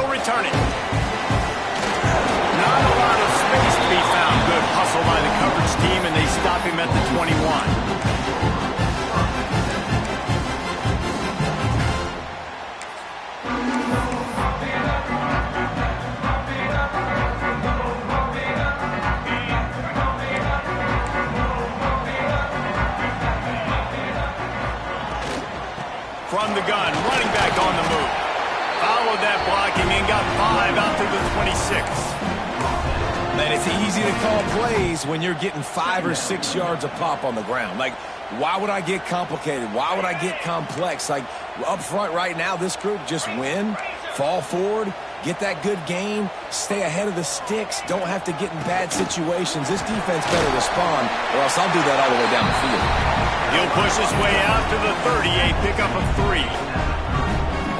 He'll return it. Not a lot of space to be found. Good hustle by the coverage team, and they stop him at the 21. From the gun, running back on the move. Followed that blocking and got 5 out to the 26. Man, it's easy to call plays when you're getting 5 or 6 yards a pop on the ground. Like, why would I get complicated? Why would I get complex? Like, up front right now, this group just win, fall forward, get that good gain, stay ahead of the sticks, don't have to get in bad situations. This defense better respond, or else I'll do that all the way down the field. He'll push his way out to the 38, pickup of 3.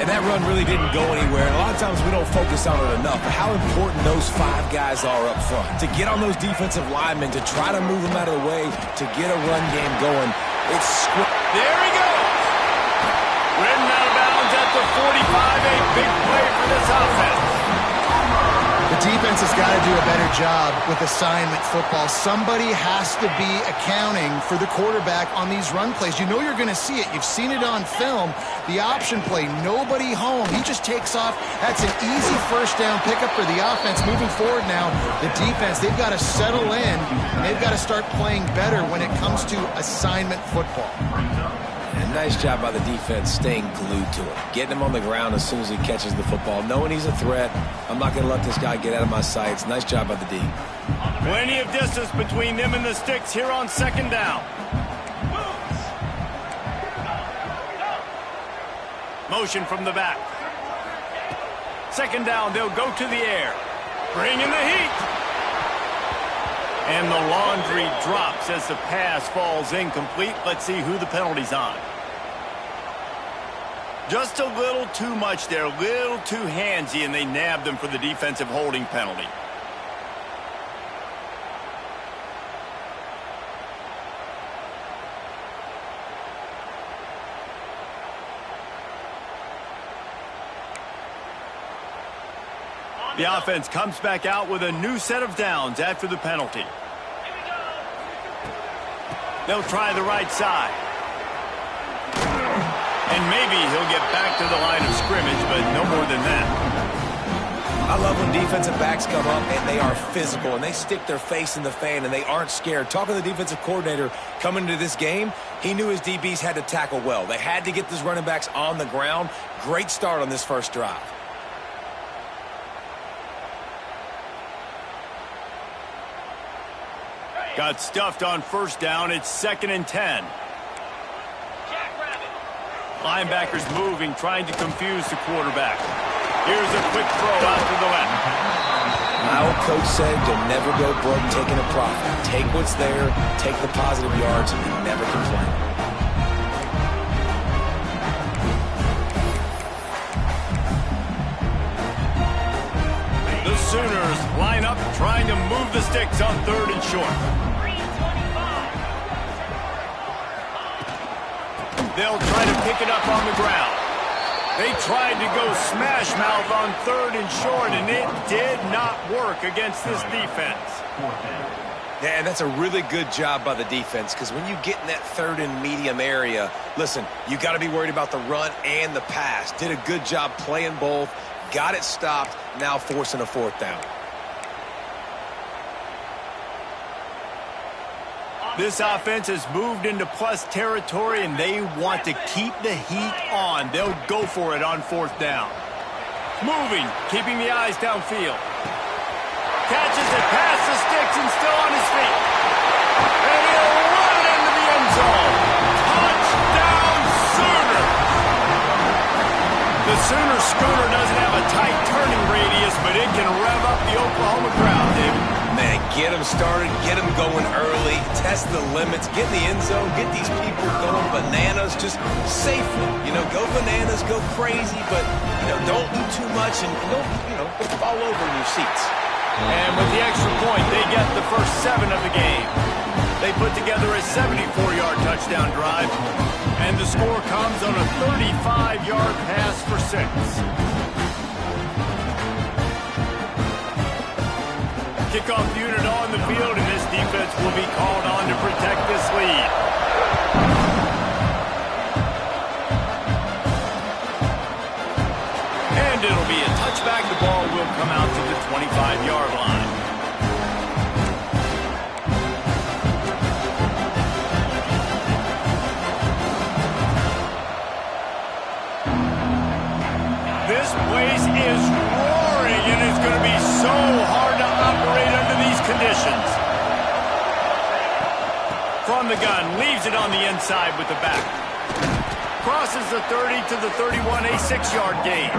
And that run really didn't go anywhere. And a lot of times we don't focus on it enough. But how important those 5 guys are up front. To get on those defensive linemen, to try to move them out of the way, to get a run game going. There he goes. Ridden out of bounds at the 45. A big play for this offense. The defense has got to do a better job with assignment football. Somebody has to be accounting for the quarterback on these run plays. You know you're going to see it. You've seen it on film. The option play, nobody home. He just takes off. That's an easy first down pickup for the offense. Moving forward now, the defense, they've got to settle in, and they've got to start playing better when it comes to assignment football. And nice job by the defense staying glued to him. Getting him on the ground as soon as he catches the football. Knowing he's a threat. I'm not going to let this guy get out of my sights. Nice job by the D. Plenty of distance between them and the sticks here on second down. Motion from the back. Second down, they'll go to the air. Bring in the heat. And the laundry drops as the pass falls incomplete. Let's see who the penalty's on. Just a little too much there, a little too handsy, and they nabbed him for the defensive holding penalty. The offense comes back out with a new set of downs after the penalty. They'll try the right side. And maybe he'll get back to the line of scrimmage, but no more than that. I love when defensive backs come up and they are physical and they stick their face in the fan and they aren't scared. Talking to the defensive coordinator coming into this game, he knew his DBs had to tackle well. They had to get these running backs on the ground. Great start on this first drive. Got stuffed on first down. It's 2nd and 10. Linebackers moving, trying to confuse the quarterback. Here's a quick throw out to the left. My old coach said you'll never go broke taking a profit. Take what's there, take the positive yards, and never complain. The Sooners line up, trying to move the sticks on 3rd and short. They'll try to pick it up on the ground. They tried to go smash mouth on 3rd and short, and it did not work against this defense. Yeah, and that's a really good job by the defense, because when you get in that 3rd and medium area, listen, you got to be worried about the run and the pass. Did a good job playing both, got it stopped, now forcing a 4th down. This offense has moved into plus territory, and they want to keep the heat on. They'll go for it on 4th down. Moving, keeping the eyes downfield. Catches it past the sticks and still on his feet. And he'll run it into the end zone. Touchdown, Sooner! The Sooner scooter doesn't have a tight turning radius, but it can rev up the Oklahoma crowd, David. Man, get them started, get them going early, test the limits, get in the end zone, get these people going bananas, just safely. You know, go bananas, go crazy, but, you know, don't do too much and don't, you know, don't fall over in your seats. And with the extra point, they get the first 7 of the game. They put together a 74-yard touchdown drive, and the score comes on a 35-yard pass for 6. kickoff unit on the field, and this defense will be called on to protect this lead. And it'll be a touchback. The ball will come out to the 25-yard line. This place is roaring, and it's going to be so hard to operate under these conditions. From the gun, leaves it on the inside with the back. Crosses the 30 to the 31, a 6-yard gain.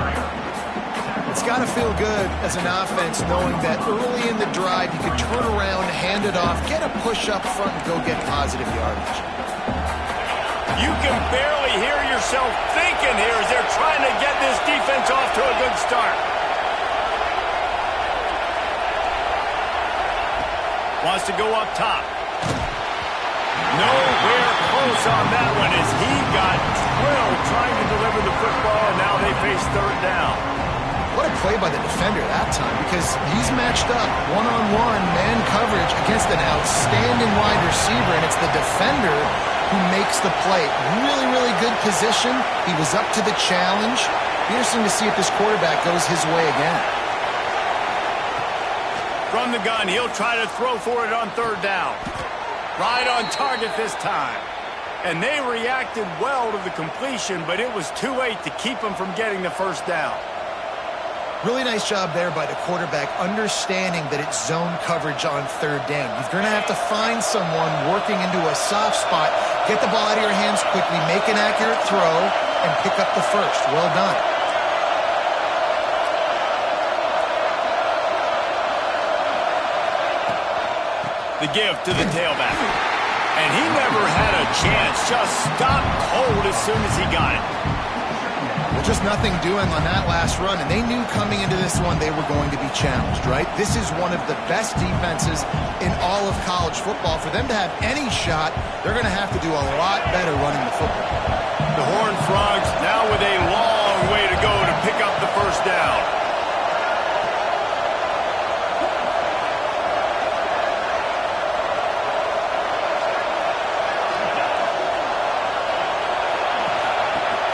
It's got to feel good as an offense knowing that early in the drive you can turn around, hand it off, get a push up front, and go get positive yardage. You can barely hear yourself thinking here as they're trying to get this defense off to a good start. Wants to go up top. Nowhere close on that one as he got drilled trying to deliver the football, and now they face third down. What a play by the defender that time, because he's matched up one-on-one man coverage against an outstanding wide receiver, and it's the defender who makes the play. Really, really good position. He was up to the challenge. Be interesting to see if this quarterback goes his way again. From the gun, he'll try to throw for it on third down. Right on target this time. And they reacted well to the completion, but it was too late to keep him from getting the first down. Really nice job there by the quarterback, understanding that it's zone coverage on third down. You're going to have to find someone working into a soft spot, get the ball out of your hands quickly, make an accurate throw, and pick up the first. Well done. The give to the tailback. And he never had a chance, just stopped cold as soon as he got it. Well, just nothing doing on that last run, and they knew coming into this one they were going to be challenged, right? This is one of the best defenses in all of college football. For them to have any shot, they're going to have to do a lot better running the football. The Horned Frogs now with a long way to go to pick up the first down.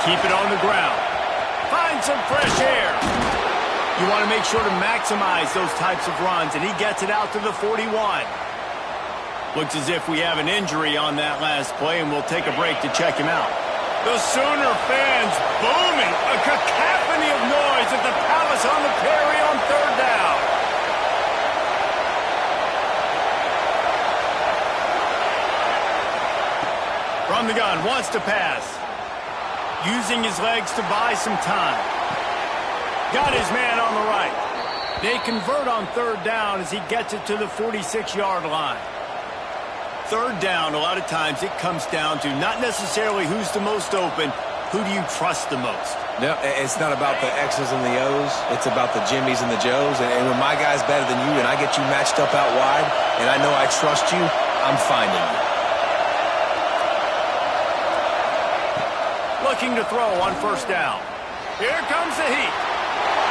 Keep it on the ground. Find some fresh air. You want to make sure to maximize those types of runs, and he gets it out to the 41. Looks as if we have an injury on that last play, and we'll take a break to check him out. The Sooner fans booming. A cacophony of noise at the Palace on the Prairie on third down. From the gun, wants to pass. Using his legs to buy some time. Got his man on the right. They convert on third down as he gets it to the 46-yard line. Third down, a lot of times it comes down to not necessarily who's the most open, who do you trust the most? No, it's not about the X's and the O's. It's about the Jimmys and the Joes. And when my guy's better than you and I get you matched up out wide and I know I trust you, I'm finding you. Looking to throw on first down. Here comes the heat.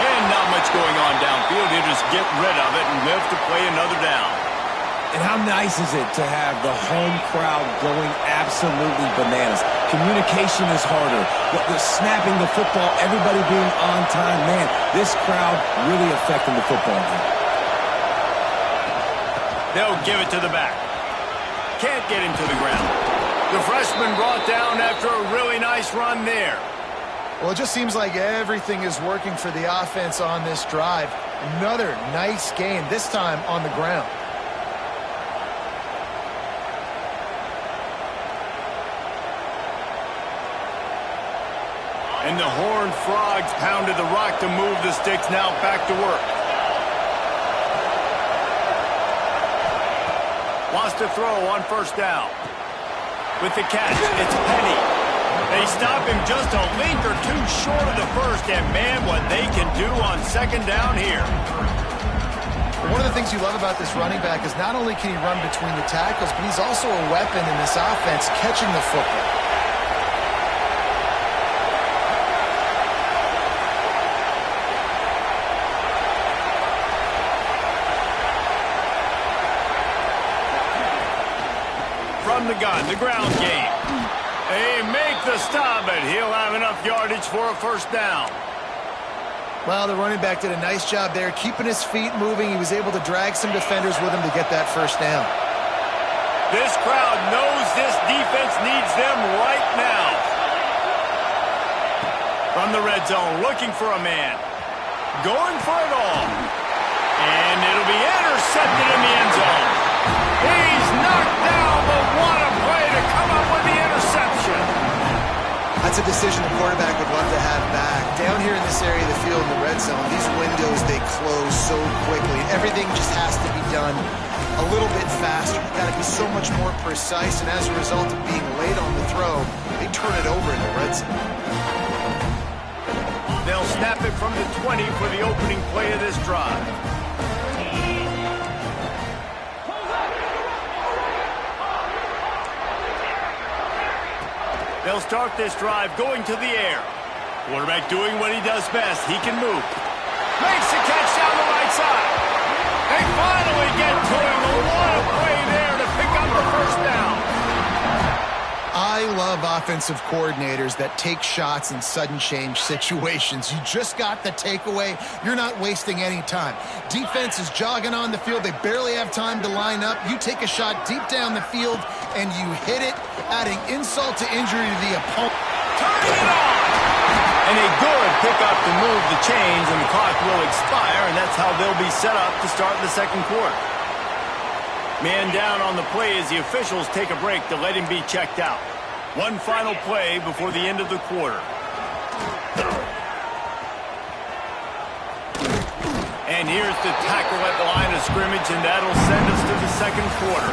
And not much going on downfield. He'll just get rid of it and live to play another down. And how nice is it to have the home crowd going absolutely bananas? Communication is harder. The snapping the football, everybody being on time. Man, this crowd really affecting the football game. They'll give it to the back. Can't get him to the ground. The freshman brought down after a really nice run there. Well, it just seems like everything is working for the offense on this drive. Another nice game, this time on the ground. And the Horned Frogs pounded the rock to move the sticks, now back to work. Wants to throw on first down. With the catch, it's Penny. They stop him just a link or two short of the first, and man, what they can do on second down here. One of the things you love about this running back is not only can he run between the tackles, but he's also a weapon in this offense catching the football. gun, the ground game. They make the stop, but he'll have enough yardage for a first down. Well, the running back did a nice job there, keeping his feet moving. He was able to drag some defenders with him to get that first down. This crowd knows this defense needs them right now. From the red zone, looking for a man. Going for it all. And it'll be intercepted in the end zone. He's knocked down, but what a play to come up with the interception. That's a decision the quarterback would love to have back. Down here in this area of the field in the red zone, these windows, they close so quickly. Everything just has to be done a little bit faster. You've got to be so much more precise, and as a result of being late on the throw, they turn it over in the red zone. They'll snap it from the 20 for the opening play of this drive. They'll start this drive going to the air. Quarterback doing what he does best. He can move. Makes the catch down the right side. They finally get to him. What a play there to pick up the first down. I love offensive coordinators that take shots in sudden change situations. You just got the takeaway. You're not wasting any time. Defense is jogging on the field. They barely have time to line up. You take a shot deep down the field, and you hit it, adding insult to injury to the opponent. Turning it on! And a good pickup to move the chains, and the clock will expire, and that's how they'll be set up to start the second quarter. Man down on the play as the officials take a break to let him be checked out. One final play before the end of the quarter. And here's the tackle at the line of scrimmage, and that'll send us to the second quarter.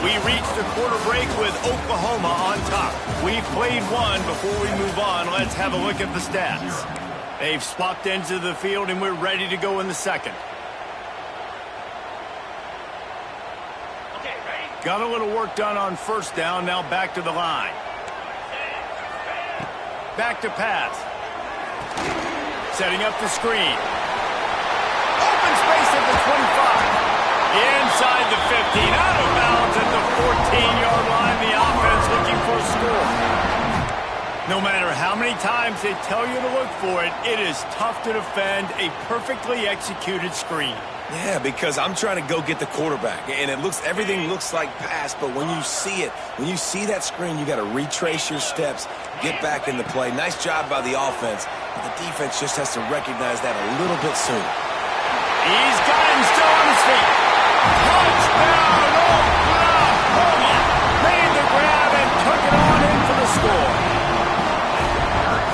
We reached the quarter break with Oklahoma on top. We've played one. Before we move on, let's have a look at the stats. They've swapped ends of the field, and we're ready to go in the second. Got a little work done on first down, now back to the line. Back to pass. Setting up the screen. Open space at the 25. Inside the 15, out of bounds at the 14-yard line. The offense looking for a score. No matter how many times they tell you to look for it, it is tough to defend a perfectly executed screen. Yeah, because I'm trying to go get the quarterback, and everything looks like pass, but when you see it, when you see that screen, you got to retrace your steps, get back in the play. Nice job by the offense, but the defense just has to recognize that a little bit sooner. He's got him still on his feet. Touchdown, Oklahoma! Made the grab and took it on in for the score.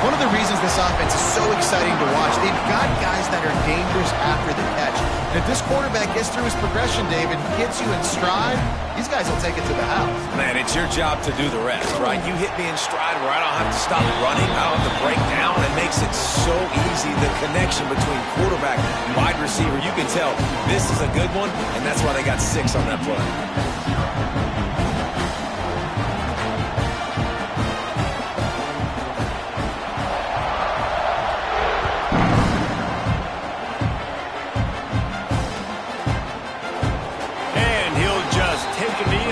One of the reasons this offense is so exciting to watch, they've got guys that are dangerous after the catch. And if this quarterback gets through his progression, David, gets you in stride, these guys will take it to the house. Man, it's your job to do the rest, right? You hit me in stride where I don't have to stop running. I don't have to break down. It makes it so easy. The connection between quarterback and wide receiver, you can tell this is a good one, and that's why they got 6 on that play.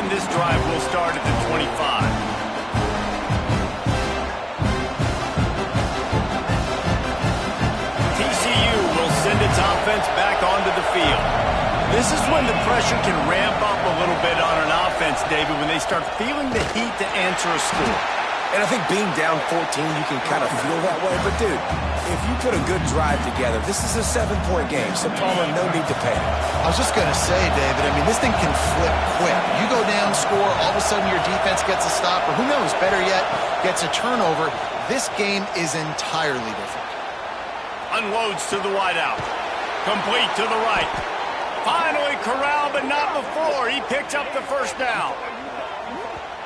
This drive will start at the 25. TCU will send its offense back onto the field. This is when the pressure can ramp up a little bit on an offense, David, when they start feeling the heat to answer a score. And I think being down 14, you can kind of feel that way. But, dude, if you put a good drive together, this is a 7-point game. So, Palmer, no need to panic. I was just going to say, David, I mean, this thing can flip quick. You go down, score, all of a sudden your defense gets a stop, or who knows, better yet, gets a turnover. This game is entirely different. Unloads to the wideout. Complete to the right. Finally corralled, but not before. He picked up the first down.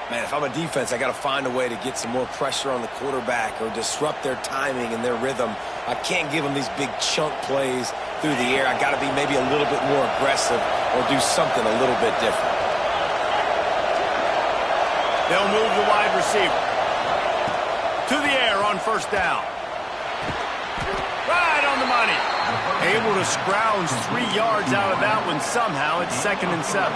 Man, if I'm a defense, I got to find a way to get some more pressure on the quarterback or disrupt their timing and their rhythm. I can't give them these big chunk plays through the air. I got to be maybe a little bit more aggressive or do something a little bit different. They'll move the wide receiver to the air on first down. Right on the money. Able to scrounge 3 yards out of that one somehow. It's 2nd and 7.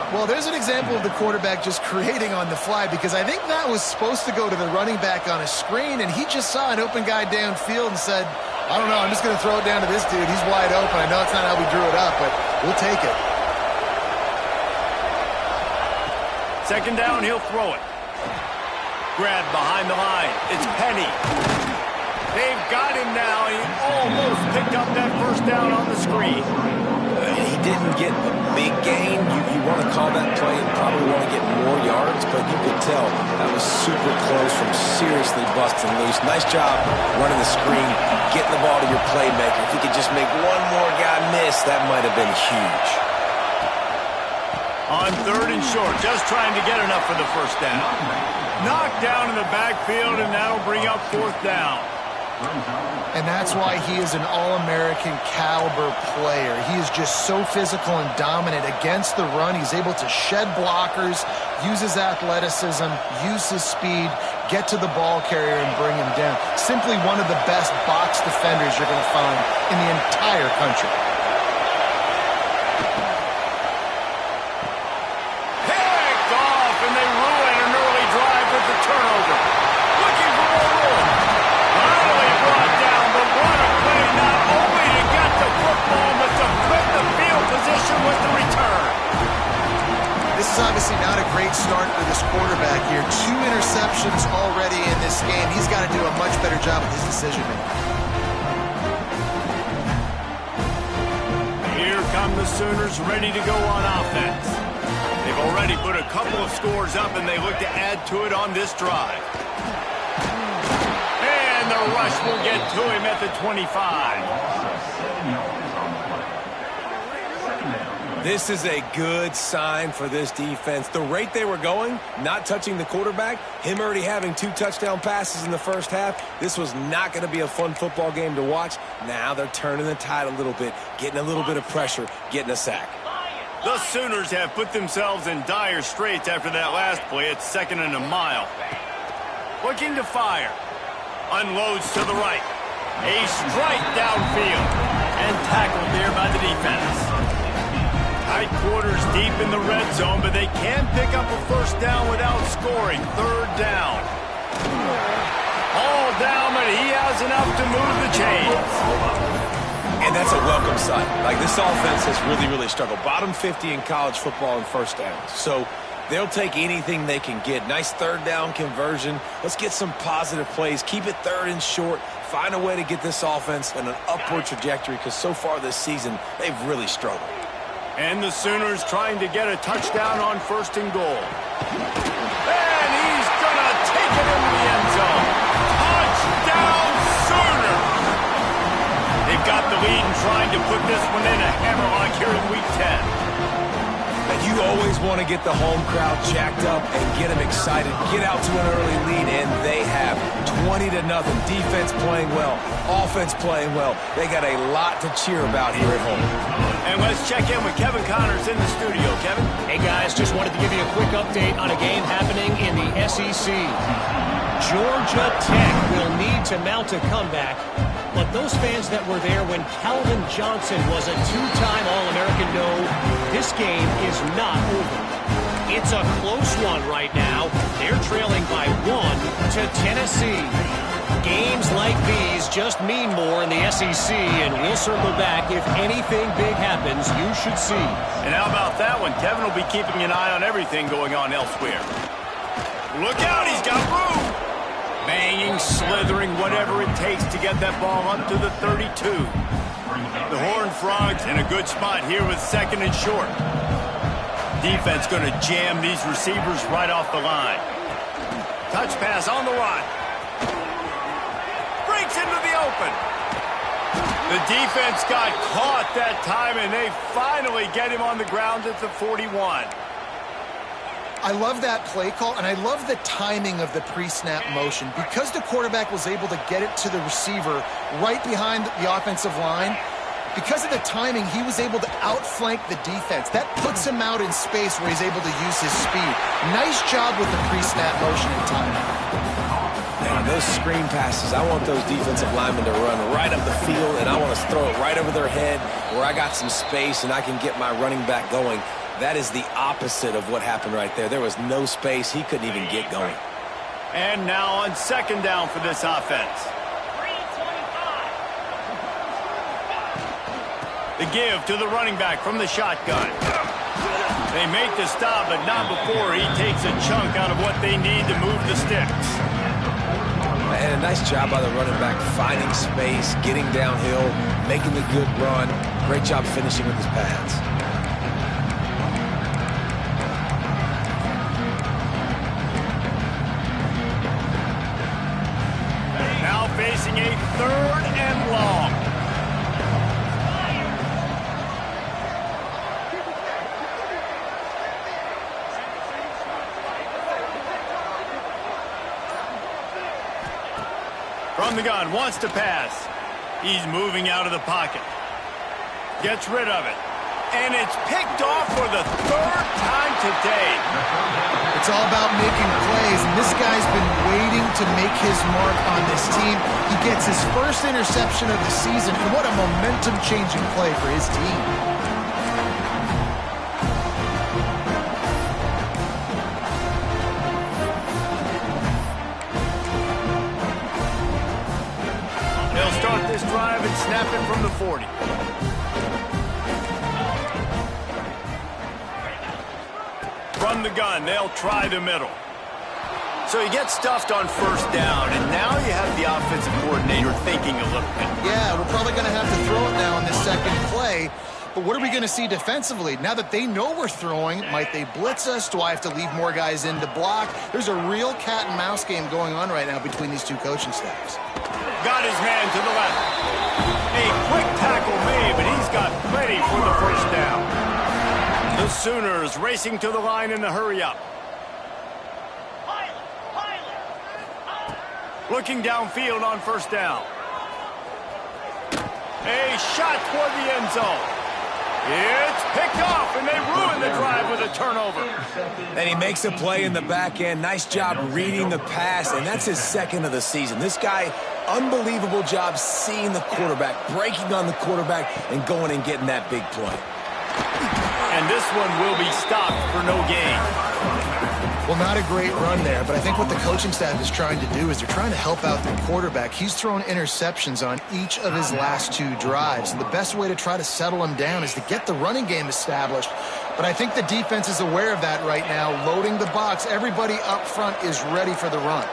Well, there's an example of the quarterback just creating on the fly, because I think that was supposed to go to the running back on a screen, and he just saw an open guy downfield and said, I don't know, I'm just going to throw it down to this dude. He's wide open. I know it's not how we drew it up, but we'll take it. Second down, he'll throw it. Grabbed behind the line. It's Penny. They've got him now. He almost picked up that first down on the screen. He didn't get a big gain. You want to call that play and probably want to get more yards, but you could tell that was super close from seriously busting loose. Nice job running the screen, getting the ball to your playmaker. If he could just make one more guy miss, that might have been huge. On third and short, just trying to get enough for the first down. Knocked down in the backfield, and that'll bring up fourth down. And that's why he is an All-American caliber player. He is just so physical and dominant against the run. He's able to shed blockers, use his athleticism, use his speed, get to the ball carrier and bring him down. Simply one of the best box defenders you're going to find in the entire country. Picked off, and they ruin an early drive with the turnover. Looking for more room. Finally brought down, but what a play, not only to get the football, but to put the field position with the return. This is obviously not a great start for this quarterback here. 2 interceptions already in this game. He's got to do a much better job with his decision-making. Here come the Sooners ready to go on offense. They've already put a couple of scores up, and they look to add to it on this drive. And the rush will get to him at the 25. This is a good sign for this defense. The rate they were going, not touching the quarterback, him already having 2 touchdown passes in the first half, this was not going to be a fun football game to watch. Now they're turning the tide a little bit, getting a little bit of pressure, getting a sack. The Sooners have put themselves in dire straits after that last play. It's 2nd and a mile. Looking to fire. Unloads to the right. A strike downfield. And tackled there by the defense. Tight quarters deep in the red zone, but they can pick up a first down without scoring. 3rd down. All down, but he has enough to move the chains. And that's a welcome sight. Like, this offense has really struggled. Bottom 50 in college football in first downs. So they'll take anything they can get. Nice 3rd down conversion. Let's get some positive plays. Keep it 3rd and short. Find a way to get this offense in an upward trajectory, because so far this season, they've really struggled. And the Sooners trying to get a touchdown on 1st and goal. And he's going to take it into the end zone. Touchdown, Sooners! They've got the lead and trying to put this one in a hammerlock here in Week 10. And you always want to get the home crowd jacked up and get them excited. Get out to an early lead, and they have 20-0. Defense playing well, offense playing well. They got a lot to cheer about here at home. And let's check in with Kevin Connors in the studio. Kevin? Hey, guys, just wanted to give you a quick update on a game happening in the SEC. Georgia Tech will need to mount a comeback, but those fans that were there when Calvin Johnson was a 2-time All-American know this game is not over. It's a close one right now. They're trailing by 1 to Tennessee. Games like these just mean more in the SEC, and we'll circle back. If anything big happens, you should see. And how about that one? Kevin will be keeping an eye on everything going on elsewhere. Look out, he's got room. Banging, slithering, whatever it takes to get that ball up to the 32. The Horned Frogs in a good spot here with 2nd and short. Defense going to jam these receivers right off the line. Touch pass on the run. Breaks into the open. The defense got caught that time, and they finally get him on the ground at the 41. I love that play call, and I love the timing of the pre-snap motion. Because the quarterback was able to get it to the receiver right behind the offensive line, because of the timing, he was able to outflank the defense. That puts him out in space where he's able to use his speed. Nice job with the pre-snap motion and timing. Man, those screen passes, I want those defensive linemen to run right up the field, and I want to throw it right over their head where I got some space and I can get my running back going. That is the opposite of what happened right there. There was no space. He couldn't even get going. And now on second down for this offense. The give to the running back from the shotgun. They make the stop, but not before he takes a chunk out of what they need to move the sticks. And a nice job by the running back, finding space, getting downhill, making the good run. Great job finishing with his pads. Now facing a 3rd and long. From the gun, wants to pass. He's moving out of the pocket. Gets rid of it. And it's picked off for the 3rd time today. It's all about making plays, and this guy's been waiting to make his mark on this team. He gets his first interception of the season, and what a momentum-changing play for his team. Drive and snap it from the 40. From the gun, they'll try the middle. So he gets stuffed on first down, and now you have the offensive coordinator thinking a little bit. Yeah, we're probably going to have to throw it now on this second play. But what are we going to see defensively? Now that they know we're throwing, might they blitz us? Do I have to leave more guys in to block? There's a real cat and mouse game going on right now between these two coaching staffs. Got his man to the left. A quick tackle made, but he's got plenty for the first down. The Sooners racing to the line in the hurry-up. Looking downfield on first down. A shot toward the end zone. It's picked off, and they ruin the drive with a turnover. And he makes a play in the back end. Nice job reading the pass, and that's his 2nd of the season. This guy, unbelievable job seeing the quarterback, breaking on the quarterback, and going and getting that big play. And this one will be stopped for no gain. Well, not a great run there, but I think what the coaching staff is trying to do is they're trying to help out their quarterback. He's thrown interceptions on each of his last 2 drives, and the best way to try to settle him down is to get the running game established. But I think the defense is aware of that right now, loading the box. Everybody up front is ready for the run.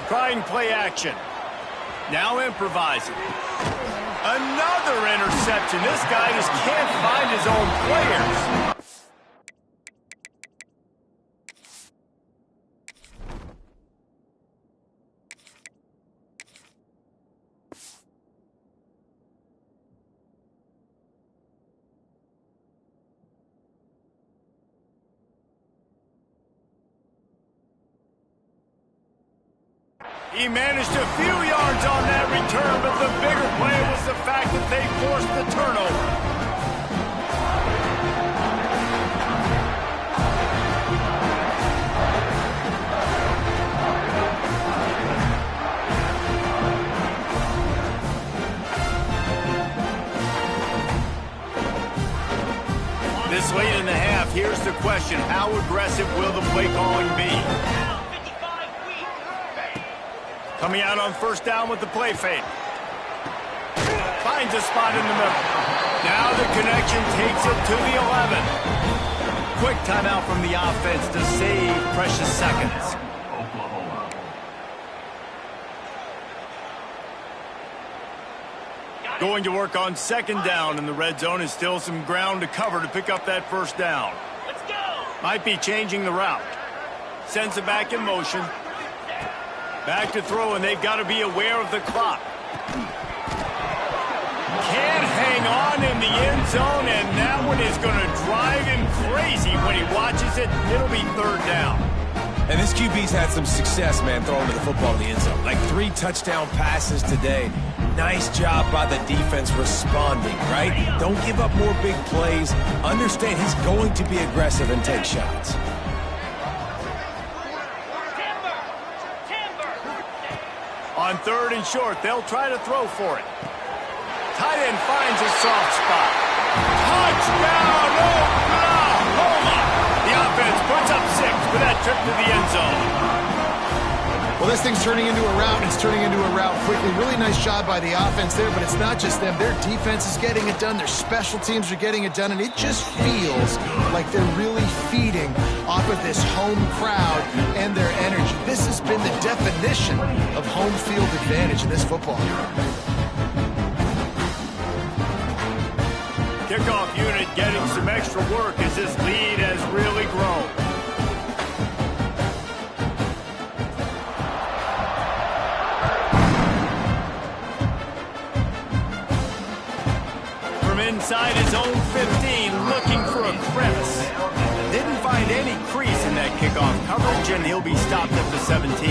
Trying play action. Now improvising. Another interception. This guy just can't find his own players. He managed a few yards on that return, but the bigger play was the fact that they forced the turnover. This late in the half, here's the question. How aggressive will the play calling be? Coming out on first down with the play fake. Finds a spot in the middle. Now the connection takes it to the 11. Quick timeout from the offense to save precious seconds. Going to work on second down in the red zone is still some ground to cover to pick up that first down. Let's go. Might be changing the route. Sends it back in motion. Back to throw, and they've got to be aware of the clock. Can't hang on in the end zone, and that one is going to drive him crazy when he watches it. It'll be third down. And this QB's had some success, man, throwing to the football in the end zone. Like 3 touchdown passes today. Nice job by the defense responding, right? Don't give up more big plays. Understand he's going to be aggressive and take shots. On third and short, they'll try to throw for it. Tight end finds a soft spot. Touchdown, Oklahoma! The offense puts up 6 with that trip to the end zone. Well, this thing's turning into a rout, and it's turning into a rout quickly. Really nice job by the offense there, but it's not just them. Their defense is getting it done. Their special teams are getting it done, and it just feels like they're really feeding off of this home crowd and their energy. This has been the definition of home field advantage in this football game. Kickoff unit getting some extra work as this lead has really grown. From inside his own 15, looking for a crevice. Didn't find any crease in that kickoff coverage, and he'll be stopped at the 17.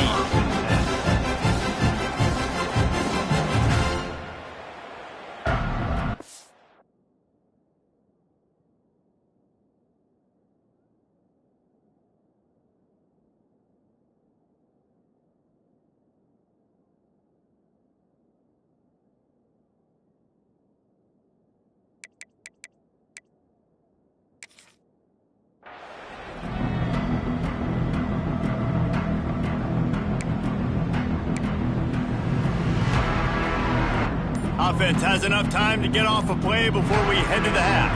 Offense has enough time to get off a play before we head to the half.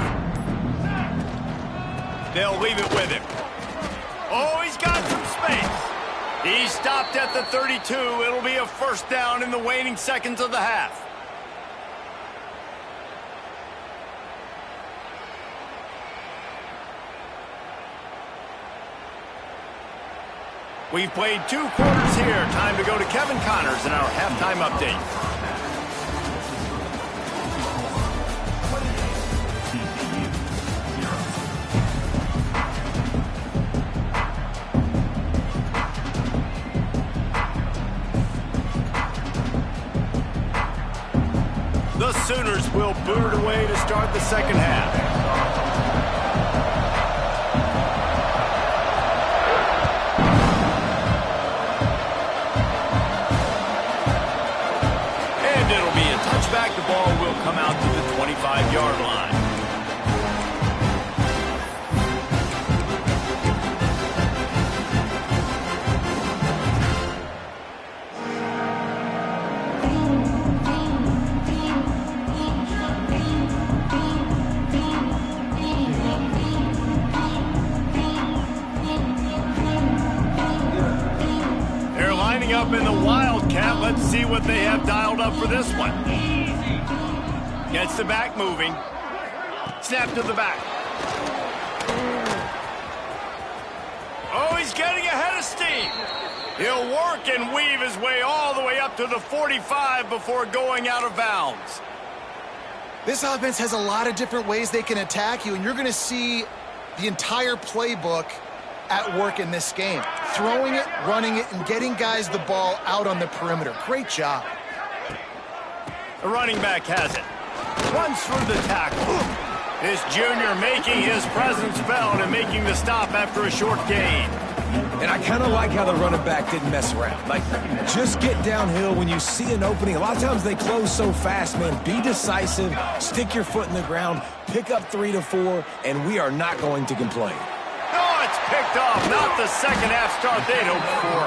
They'll leave it with him. Oh, he's got some space. He stopped at the 32. It'll be a first down in the waning seconds of the half. We've played 2 quarters here. Time to go to Kevin Connors in our halftime update. The Sooners will boot it away to start the second half. And it'll be a touchback. The ball will come out to the 25-yard line. Up in the Wildcat. Let's see what they have dialed up for this one. Gets the back moving. Snap to the back. Oh, he's getting ahead of steam. He'll work and weave his way all the way up to the 45 before going out of bounds. This offense has a lot of different ways they can attack you, and you're going to see the entire playbook at work in this game. Throwing it, running it, and getting guys the ball out on the perimeter. Great job. The running back has it. Runs through the tackle. This junior making his presence felt and making the stop after a short gain. And I kind of like how the running back didn't mess around. Like, just get downhill when you see an opening. A lot of times they close so fast, man. Be decisive, stick your foot in the ground, pick up 3 to 4, and we are not going to complain. It's picked off, not the second half start they'd hoped for.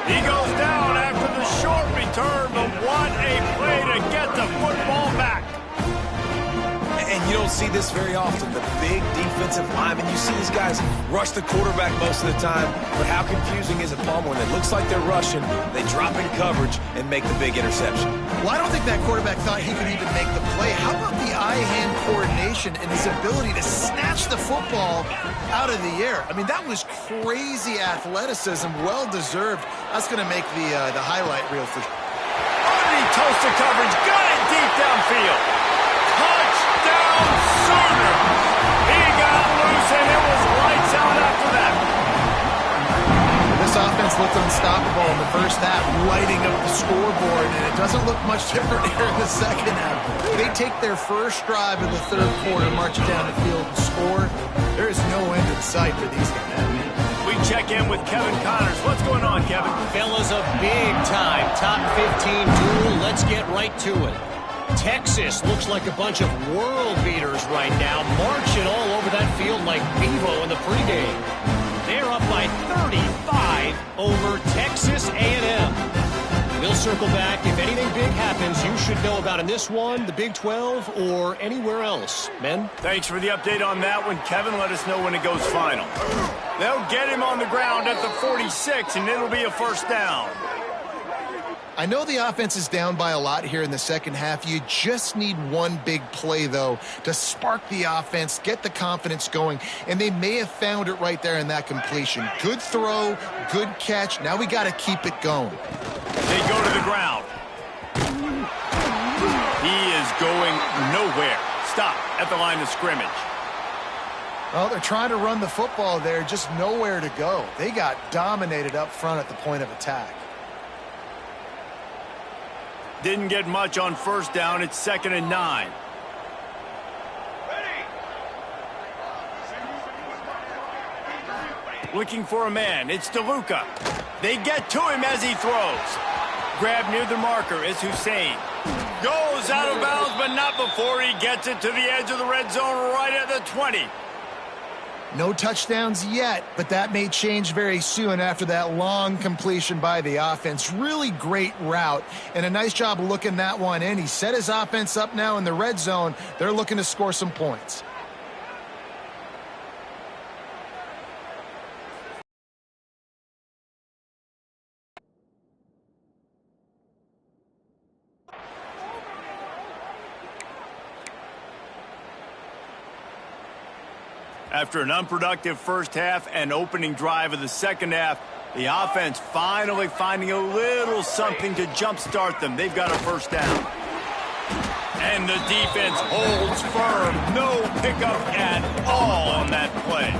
He goes down after the short return, but what a play to get the football back. And you don't see this very often, the big defensive linemen. You see these guys rush the quarterback most of the time, but how confusing is it, Palmer, when it looks like they're rushing, they drop in coverage and make the big interception? Well, I don't think that quarterback thought he could even make the play. How about the eye-hand coordination and his ability to snatch the football out of the air? I mean, that was crazy athleticism, well-deserved. That's going to make the highlight reel for sure. Underneath toasted coverage, got it deep downfield. Touchdown Sooners! He got loose and it was lights out after that. This offense looked unstoppable in the first half, lighting up the scoreboard, and it doesn't look much different here in the second half. They take their first drive in the third quarter, march it down the field and score. There is no end in sight for these guys. We check in with Kevin Connors. What's going on, Kevin? Fellas, a big-time top 15 duel. Let's get right to it. Texas looks like a bunch of world beaters right now, marching all over that field like Bevo in the pregame. They're up by 35 over Texas A&M. We'll circle back. If anything big happens, you should know about in this one, the Big 12, or anywhere else. Men? Thanks for the update on that one, Kevin. Let us know when it goes final. They'll get him on the ground at the 46, and it'll be a first down. I know the offense is down by a lot here in the second half. You just need one big play, though, to spark the offense, get the confidence going, and they may have found it right there in that completion. Good throw, good catch. Now we got to keep it going. They go to the ground. He is going nowhere. Stop at the line of scrimmage. Well, they're trying to run the football there, just nowhere to go. They got dominated up front at the point of attack. Didn't get much on first down. It's 2nd and 9. Looking for a man. It's DeLuca. They get to him as he throws. Grab near the marker is Hussein. Goes out of bounds, but not before he gets it to the edge of the red zone right at the 20. No touchdowns yet, but that may change very soon after that long completion by the offense. Really great route, and a nice job looking that one in. He set his offense up now in the red zone. They're looking to score some points. After an unproductive first half and opening drive of the second half, the offense finally finding a little something to jumpstart them. They've got a first down. And the defense holds firm. No pickup at all on that play.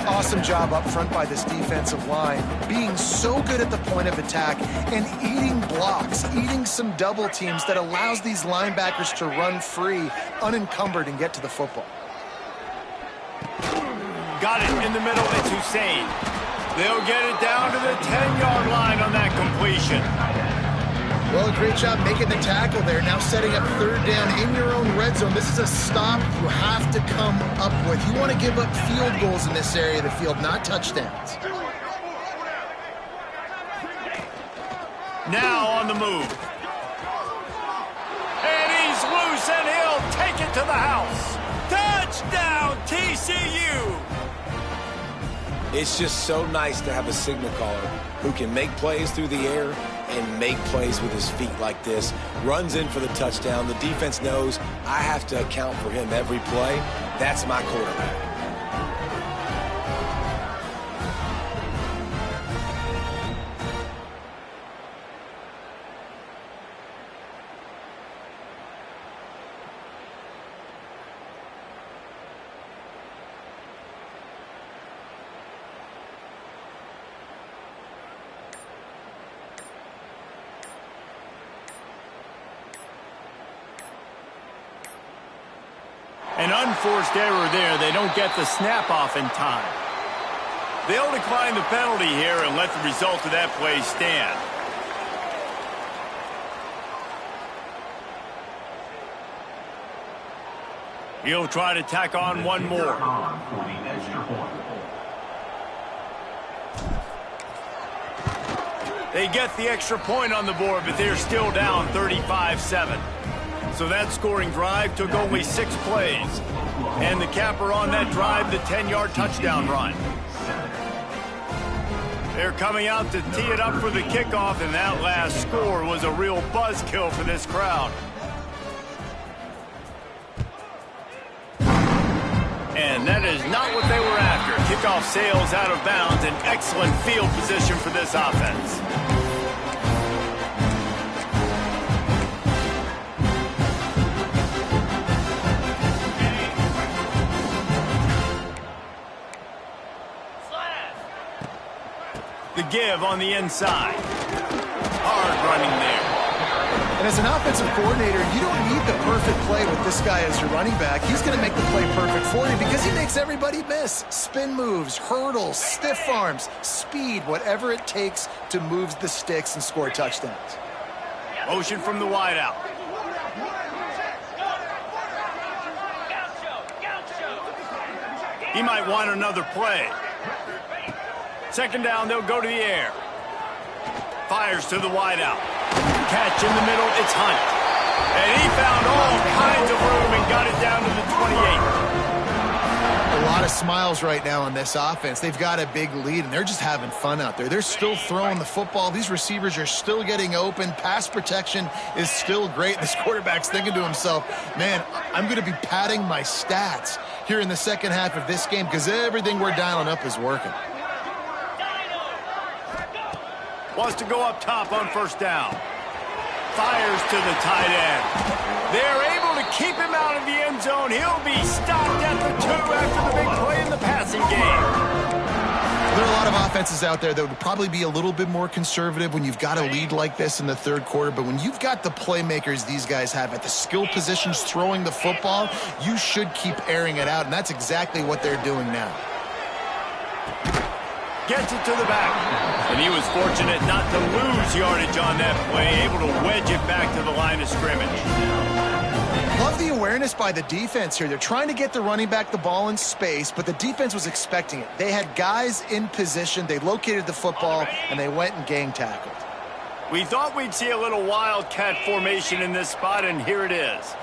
Awesome job up front by this defensive line, being so good at the point of attack and eating blocks, eating some double teams that allows these linebackers to run free, unencumbered, and get to the football. Got it in the middle. It's Hussein. They'll get it down to the 10-yard line on that completion. Well, great job making the tackle there. Now setting up third down in your own red zone. This is a stop you have to come up with. You want to give up field goals in this area of the field, not touchdowns. Now on the move. And he's loose, and he'll take it to the house. Touchdown, TCU! It's just so nice to have a signal caller who can make plays through the air and make plays with his feet like this. Runs in for the touchdown. The defense knows I have to account for him every play. That's my quarterback. An unforced error there. They don't get the snap off in time. They'll decline the penalty here and let the result of that play stand. He'll try to tack on one more. They get the extra point on the board, but they're still down 35-7. So that scoring drive took only 6 plays. And the capper on that drive, the 10-yard touchdown run. They're coming out to tee it up for the kickoff, and that last score was a real buzzkill for this crowd. And that is not what they were after. Kickoff sails out of bounds, an excellent field position for this offense. The give on the inside. Hard running there. And as an offensive coordinator, you don't need the perfect play with this guy as your running back. He's going to make the play perfect for you because he makes everybody miss. Spin moves, hurdles, stiff arms, speed, whatever it takes to move the sticks and score touchdowns. Motion from the wideout. He might want another play. Second down, they'll go to the air. Fires to the wideout. Catch in the middle, it's Hunt. And he found all kinds of room and got it down to the 28. A lot of smiles right now on this offense. They've got a big lead, and they're just having fun out there. They're still throwing the football. These receivers are still getting open. Pass protection is still great. This quarterback's thinking to himself, man, I'm going to be padding my stats here in the second half of this game because everything we're dialing up is working. Wants to go up top on first down. Fires to the tight end. They're able to keep him out of the end zone. He'll be stopped at the 2 after the big play in the passing game. There are a lot of offenses out there that would probably be a little bit more conservative when you've got a lead like this in the third quarter. But when you've got the playmakers these guys have at the skill positions throwing the football, you should keep airing it out. And that's exactly what they're doing now. Gets it to the back. And he was fortunate not to lose yardage on that play, able to wedge it back to the line of scrimmage. Love the awareness by the defense here. They're trying to get the running back the ball in space, but the defense was expecting it. They had guys in position. They located the football, and they went and gang tackled. We thought we'd see a little wildcat formation in this spot, and here it is.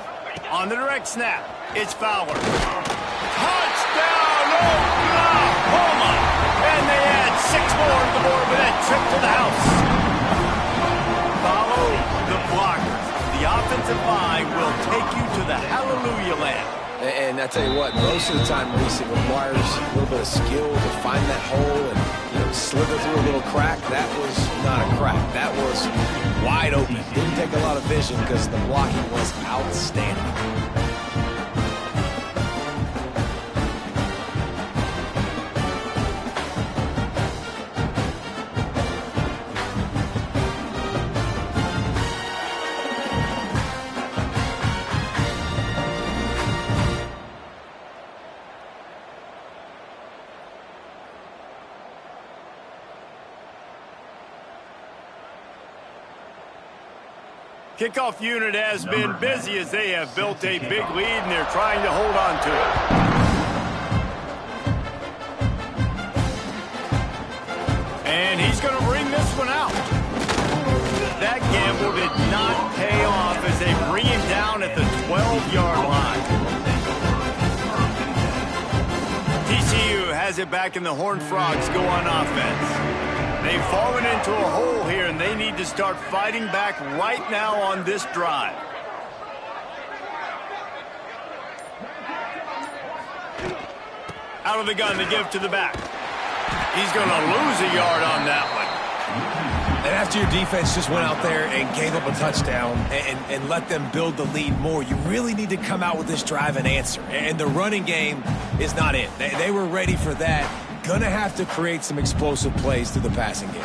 On the direct snap, it's Fowler. Touchdown, Oklahoma! And they add 6 more to the board with that trip to the house. Follow the blockers. The offensive line will take you to the hallelujah land. And I tell you what, most of the time, Reese, it requires a little bit of skill to find that hole and slither through a little crack. That was not a crack. That was wide open. Didn't take a lot of vision because the blocking was outstanding. Kickoff unit has been busy as they have built a big lead, and they're trying to hold on to it. And he's going to bring this one out. That gamble did not pay off as they bring him down at the 12-yard line. TCU has it back, and the Horned Frogs go on offense. They've fallen into a hole here, and they need to start fighting back right now on this drive. Out of the gun to give to the back. He's going to lose a yard on that one. And after your defense just went out there and gave up a touchdown and let them build the lead more, you really need to come out with this drive and answer. And the running game is not it. They were ready for that. Gonna have to create some explosive plays through the passing game.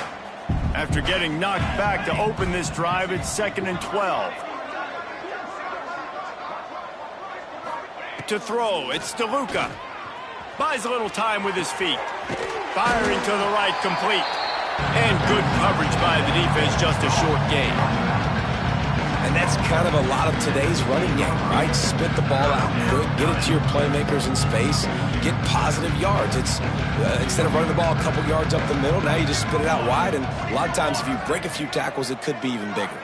After getting knocked back to open this drive, it's 2nd and 12. To throw, it's DeLuca. Buys a little time with his feet. Firing to the right, complete. And good coverage by the defense, just a short gain. And that's kind of a lot of today's running game, right? Spit the ball out quick, get it to your playmakers in space, get positive yards. It's instead of running the ball a couple yards up the middle, now you just spit it out wide, and a lot of times if you break a few tackles, it could be even bigger.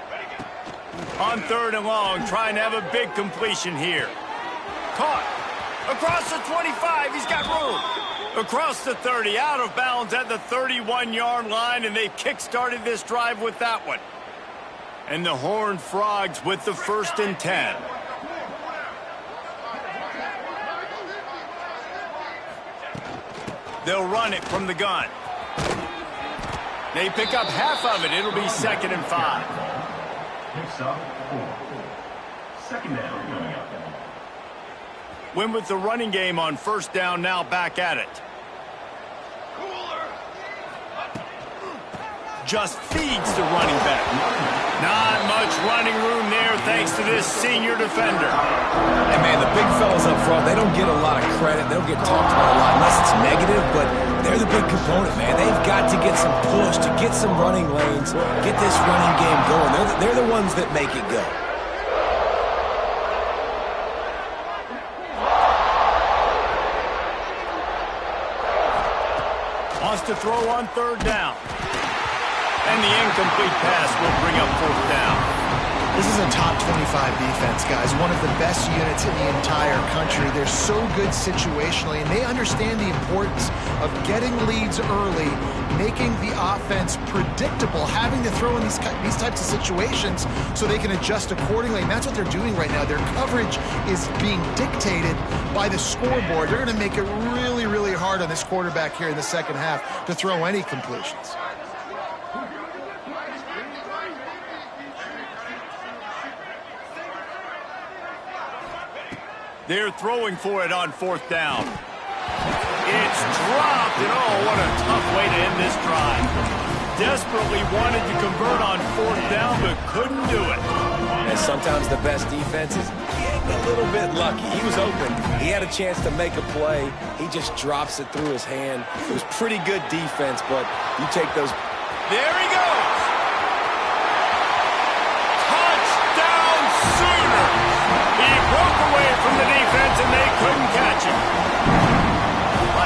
On 3rd and long, trying to have a big completion here. Caught. Across the 25, he's got room. Across the 30, out of bounds at the 31-yard line, and they've kick-started this drive with that one. And the Horned Frogs with the 1st and 10. They'll run it from the gun. They pick up half of it. It'll be 2nd and 5. Picks up 4. 2nd down coming up. Win with the running game on 1st down, now back at it. Just feeds the running back. Not much running room there thanks to this senior defender. And man, the big fellas up front, they don't get a lot of credit. They don't get talked about a lot unless it's negative, but they're the big component, man. They've got to get some push, to get some running lanes, get this running game going. They're the ones that make it go. to throw on third down. And the incomplete pass will bring up fourth down. This is a top 25 defense, guys. One of the best units in the entire country. They're so good situationally, and they understand the importance of getting leads early, making the offense predictable, having to throw in these types of situations so they can adjust accordingly. And that's what they're doing right now. Their coverage is being dictated by the scoreboard. They're going to make it really, really hard on this quarterback here in the second half to throw any completions. They're throwing for it on fourth down. It's dropped, and oh, what a tough way to end this drive. Desperately wanted to convert on fourth down, but couldn't do it. And sometimes the best defense is getting a little bit lucky. He was open. He had a chance to make a play. He just drops it through his hand. It was pretty good defense, but you take those. There he goes. Touchdown Sooners. He broke away from the defense, and they couldn't